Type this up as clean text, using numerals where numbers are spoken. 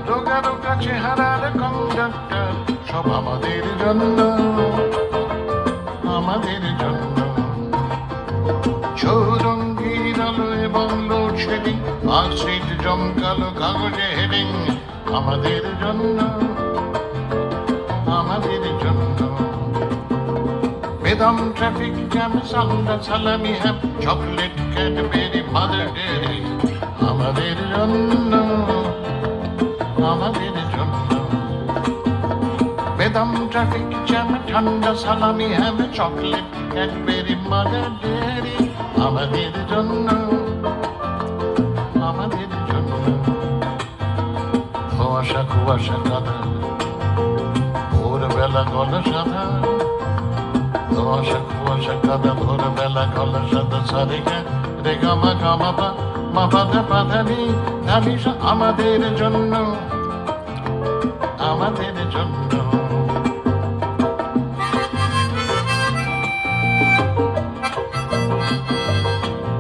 রোগা রোগা চেহারার কন্ডাক্টর সব আমাদের জন্য, আমাদের জন্য। চৌরঙ্গির আলো এবং লোডশেডিং, মার্কশিট জমকালো কাগজে হেডিং, আমাদের জন্য, আমাদের জন্য। বেদম ট্রাফিক জ্যাম, সান্ডা সালামি হ্যাম, চকলেট ক্যাডবেরি মাদার ডেয়ারি, আমাদের জন্য, আমাদের জন্য। বেদম ট্রাফিক জ্যাম, ঠান্ডা সালামি হ্যাম, চকলেট ক্যাডবেরি মাদার ডেয়ারি, আমাদের জন্য, আমাদের জন্য। কুয়াশা কুয়াশা কাদা, ভোরবেলা গলা সাদা, কুয়াশা কুয়াশা কাদা, ভোরবেলা গলা সাদা, সারেগা রেগা মা গামা পা মা পাধা পাধানি ধানি, আমাদের জন্য, আমাদের জন্য।